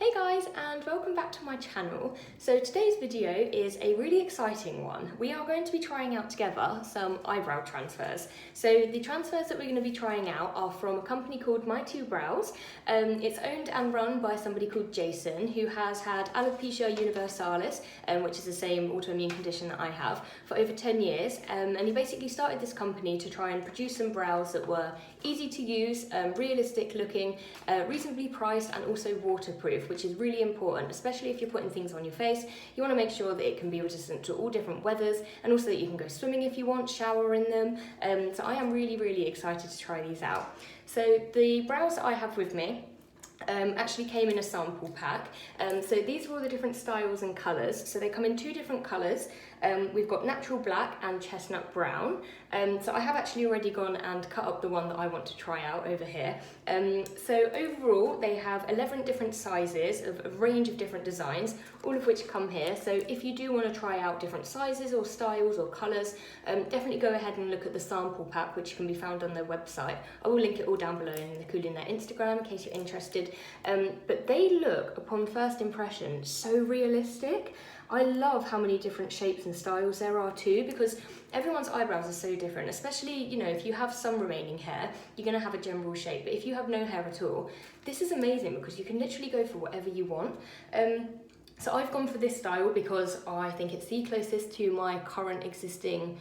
Hey guys, and welcome back to my channel. So today's video is a really exciting one. We are going to be trying out together some eyebrow transfers. So the transfers that we're going to be trying out are from a company called My Two Brows. It's owned and run by somebody called Jason, who has had alopecia universalis, which is the same autoimmune condition that I have, for over 10 years. And he basically started this company to try and produce some brows that were easy to use, realistic looking, reasonably priced, and also waterproof, which is really important, especially if you're putting things on your face. You want to make sure that it can be resistant to all different weathers, and also that you can go swimming if you want, shower in them. So I am really excited to try these out. So the brows that I have with me actually came in a sample pack. So these are all the different styles and colours. So they come in two different colours. We've got natural black and chestnut brown. So I have actually already gone and cut up the one that I want to try out over here. So overall they have 11 different sizes of a range of different designs, all of which come here. So if you do want to try out different sizes or styles or colours, definitely go ahead and look at the sample pack, which can be found on their website. I will link it all down below, and including their Instagram in case you're interested. But they look, upon first impression, so realistic. I love how many different shapes and styles there are too, because everyone's eyebrows are so different, especially, you know, if you have some remaining hair, you're going to have a general shape, but if you have no hair at all, this is amazing because you can literally go for whatever you want. So I've gone for this style because I think it's the closest to my current existing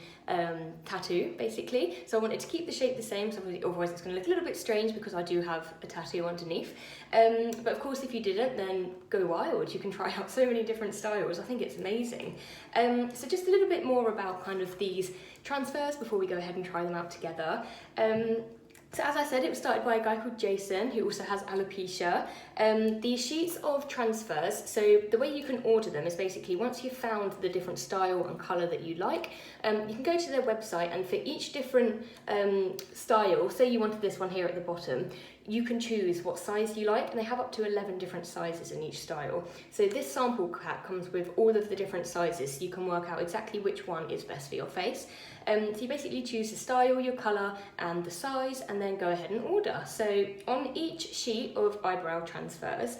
tattoo, basically. So I wanted to keep the shape the same, so otherwise it's going to look a little bit strange because I do have a tattoo underneath. But of course, if you didn't, then go wild. You can try out so many different styles. I think it's amazing. So just a little bit more about kind of these transfers before we go ahead and try them out together. So as I said, it was started by a guy called Jason, who also has alopecia. These sheets of transfers, so the way you can order them is basically once you've found the different style and colour that you like, you can go to their website, and for each different style, say you wanted this one here at the bottom, you can choose what size you like, and they have up to 11 different sizes in each style. So this sample pack comes with all of the different sizes, so you can work out exactly which one is best for your face. So you basically choose the style, your colour, and the size, and then go ahead and order. So on each sheet of eyebrow transfers,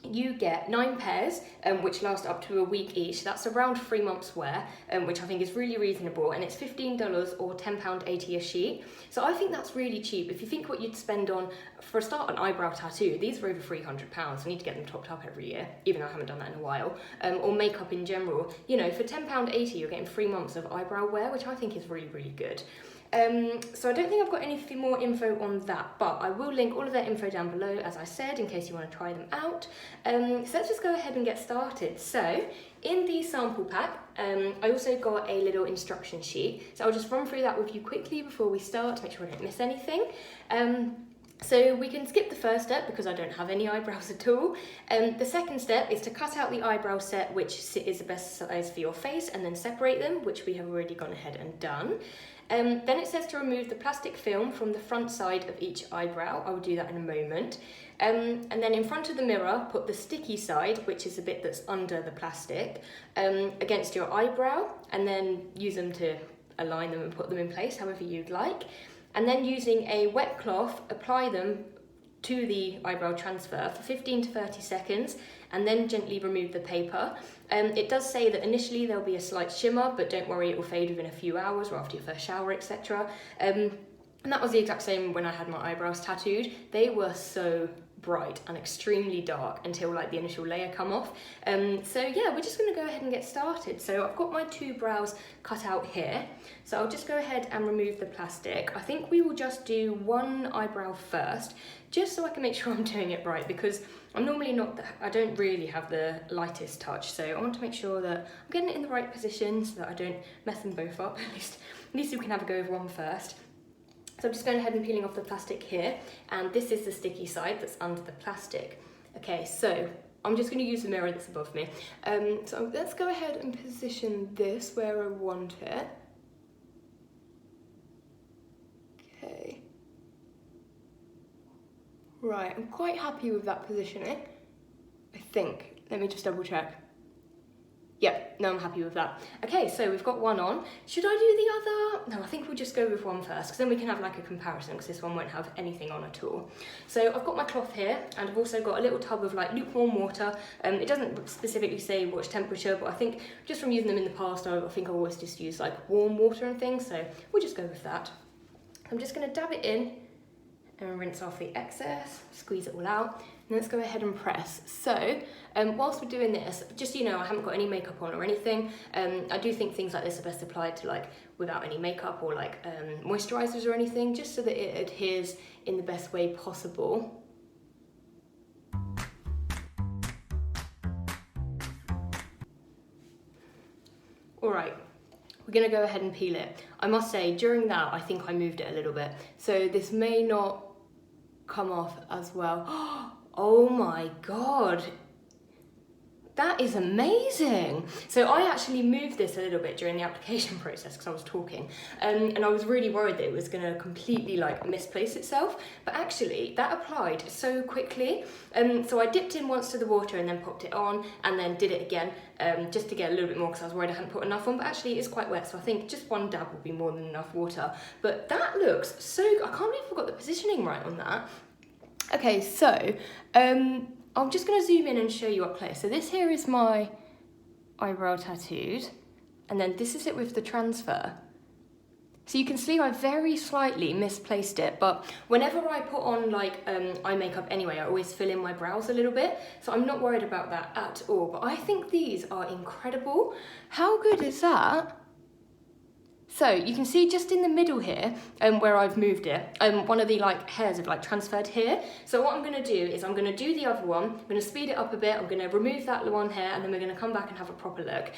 you get 9 pairs, which last up to a week each. That's around 3 months wear, which I think is really reasonable, and it's $15 or £10.80 a sheet. So I think that's really cheap. If you think what you'd spend on, for a start, an eyebrow tattoo, these are over £300. I need to get them topped up every year, even though I haven't done that in a while, or makeup in general. You know, for £10.80 you're getting 3 months of eyebrow wear, which I think is really good. So I don't think I've got any more info on that, but I will link all of their info down below, as I said, in case you want to try them out. So let's just go ahead and get started. So in the sample pack, I also got a little instruction sheet. So I'll just run through that with you quickly before we start to make sure I don't miss anything. So we can skip the first step because I don't have any eyebrows at all. The second step is to cut out the eyebrow set, which is the best size for your face, and then separate them, which we have already gone ahead and done. Then it says to remove the plastic film from the front side of each eyebrow. I will do that in a moment. And then in front of the mirror, put the sticky side, which is the bit that's under the plastic, against your eyebrow, and then use them to align them and put them in place however you'd like. And then using a wet cloth, apply them to the eyebrow transfer for 15 to 30 seconds, and then gently remove the paper. It does say that initially there'll be a slight shimmer, but don't worry, it will fade within a few hours or after your first shower, etc. And that was the exact same when I had my eyebrows tattooed. They were so bright and extremely dark until like the initial layer come off. So yeah, we're just going to go ahead and get started. So I've got my 2 brows cut out here, so I'll just go ahead and remove the plastic. I think we will just do 1 eyebrow first, just so I can make sure I'm doing it right, because I'm normally not, I don't really have the lightest touch, so I want to make sure that I'm getting it in the right position so that I don't mess them both up. At least we can have a go of one first. So I'm just going ahead and peeling off the plastic here, and this is the sticky side that's under the plastic. Okay, so I'm just going to use the mirror that's above me. So let's go ahead and position this where I want it. Okay. Right, I'm quite happy with that positioning, I think. Let me just double check. Yep, no, I'm happy with that. Okay, so we've got one on. Should I do the other? No, I think we'll just go with one first, because then we can have like a comparison, because this one won't have anything on at all. So I've got my cloth here, and I've also got a little tub of like lukewarm water. It doesn't specifically say which temperature, but I think just from using them in the past, I think I always just use like warm water and things, so we'll just go with that. I'm just gonna dab it in and rinse off the excess, squeeze it all out. And let's go ahead and press. So, whilst we're doing this, just so you know, I haven't got any makeup on or anything. I do think things like this are best applied to like without any makeup or like moisturizers or anything, just so that it adheres in the best way possible. All right. We're gonna go ahead and peel it. I must say, during that, I think I moved it a little bit. So this may not come off as well. Oh my God. That is amazing. So I actually moved this a little bit during the application process because I was talking, and I was really worried that it was gonna completely like misplace itself, but actually that applied so quickly. So I dipped in once to the water and then popped it on and then did it again, just to get a little bit more because I was worried I hadn't put enough on, but actually it's quite wet, so I think just one dab will be more than enough water. But that looks so, I can't believe I got the positioning right on that. Okay, so, I'm just going to zoom in and show you up close. So this here is my eyebrow tattooed, and then this is it with the transfer. So you can see I very slightly misplaced it, but whenever I put on like eye makeup anyway, I always fill in my brows a little bit, so I'm not worried about that at all. But I think these are incredible. How good is that? So you can see just in the middle here, where I've moved it, one of the like hairs have like transferred here. So what I'm gonna do is I'm gonna do the other one, I'm gonna speed it up a bit, I'm gonna remove that one hair, and then we're gonna come back and have a proper look.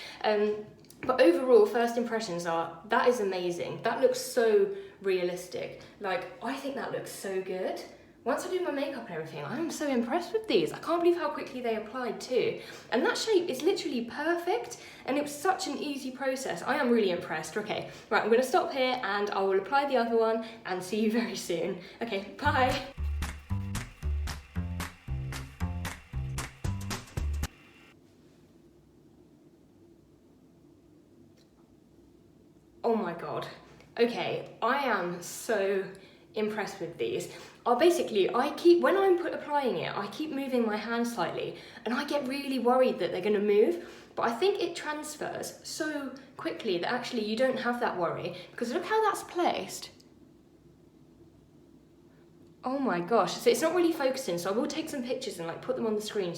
But overall, first impressions are, that is amazing. That looks so realistic. Like, I think that looks so good. Once I do my makeup and everything, I'm so impressed with these. I can't believe how quickly they applied too. And that shape is literally perfect, and it was such an easy process. I am really impressed. Okay, right, I'm gonna stop here and I will apply the other one and see you very soon. Okay, bye. Oh my God. Okay, I am so impressed with these. When I'm applying it, I keep moving my hand slightly and I get really worried that they're gonna move, but I think it transfers so quickly that actually you don't have that worry, because look how that's placed. Oh my gosh, so it's not really focusing, so I will take some pictures and like put them on the screen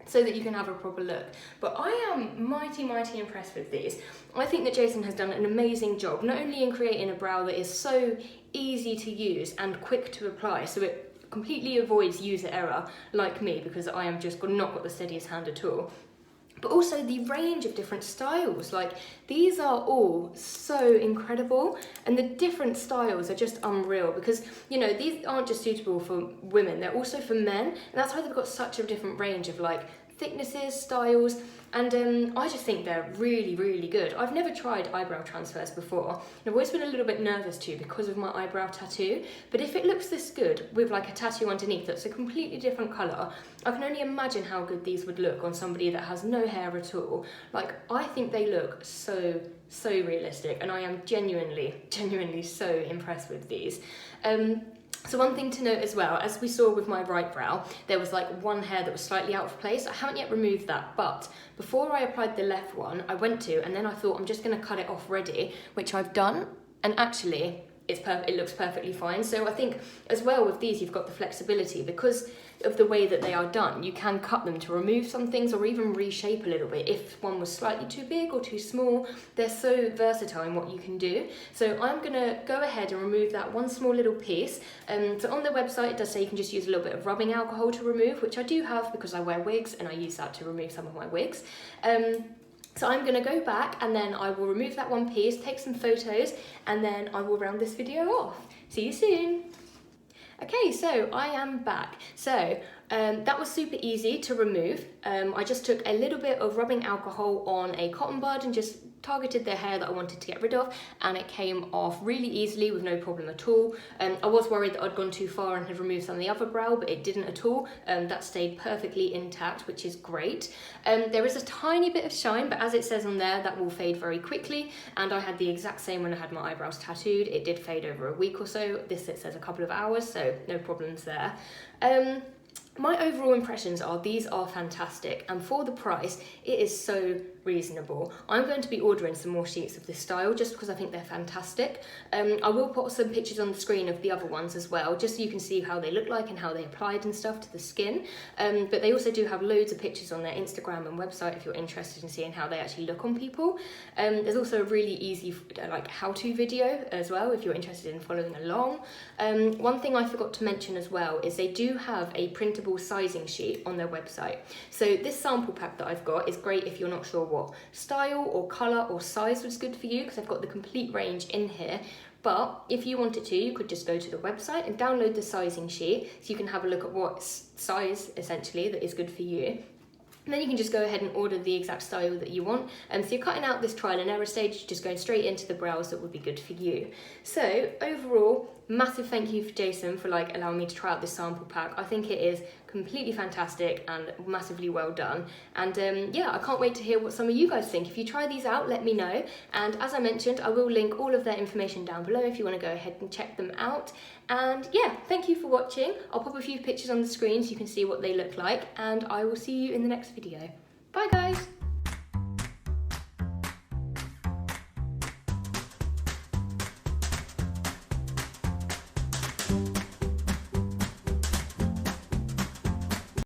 so that you can have a proper look. But I am mighty impressed with these. I think that Jason has done an amazing job, not only in creating a brow that is so easy to use and quick to apply, so it completely avoids user error like me, because I am just not got the steadiest hand at all, but also the range of different styles. Like, these are all so incredible, and the different styles are just unreal, because, you know, these aren't just suitable for women, they're also for men, and that's why they've got such a different range of like thicknesses, styles, and I just think they're really good. I've never tried eyebrow transfers before, and I've always been a little bit nervous too because of my eyebrow tattoo, but if it looks this good with like a tattoo underneath that's a completely different colour, I can only imagine how good these would look on somebody that has no hair at all. Like, I think they look so realistic, and I am genuinely so impressed with these. So one thing to note as well, as we saw with my right brow, there was like one hair that was slightly out of place. I haven't yet removed that, but before I applied the left one, I went to, and then I thought I'm just gonna cut it off ready, which I've done, and actually it looks perfectly fine. So I think as well with these, you've got the flexibility because of the way that they are done. You can cut them to remove some things or even reshape a little bit if one was slightly too big or too small. They're so versatile in what you can do. So I'm gonna go ahead and remove that one small little piece. So on the website it does say you can just use a little bit of rubbing alcohol to remove, which I do have because I wear wigs and I use that to remove some of my wigs. So I'm gonna go back and then I will remove that one piece, take some photos, and then I will round this video off. See you soon. Okay, so I am back. So that was super easy to remove. I just took a little bit of rubbing alcohol on a cotton bud and just targeted the hair that I wanted to get rid of, and it came off really easily with no problem at all. I was worried that I'd gone too far and had removed some of the other brow, but it didn't at all. That stayed perfectly intact, which is great. There is a tiny bit of shine, but as it says on there, that will fade very quickly, and I had the exact same when I had my eyebrows tattooed. It did fade over a week or so. This, it says a couple of hours, so no problems there. My overall impressions are these are fantastic, and for the price it is so reasonable. I'm going to be ordering some more sheets of this style just because I think they're fantastic. I will put some pictures on the screen of the other ones as well, just so you can see how they look like and how they applied and stuff to the skin. But they also do have loads of pictures on their Instagram and website if you're interested in seeing how they actually look on people. There's also a really easy like how-to video as well if you're interested in following along. One thing I forgot to mention as well is they do have a printable sizing sheet on their website. So this sample pack that I've got is great if you're not sure what style or colour or size was good for you, because I've got the complete range in here. But if you wanted to, you could just go to the website and download the sizing sheet so you can have a look at what size essentially that is good for you. And then you can just go ahead and order the exact style that you want. So you're cutting out this trial and error stage, just going straight into the brows that would be good for you. So overall, massive thank you for Jason for allowing me to try out this sample pack. I think it is completely fantastic and massively well done. And yeah, I can't wait to hear what some of you guys think. If you try these out, let me know. And as I mentioned, I will link all of their information down below if you want to go ahead and check them out. And yeah, thank you for watching. I'll pop a few pictures on the screen so you can see what they look like, and I will see you in the next video. Bye guys!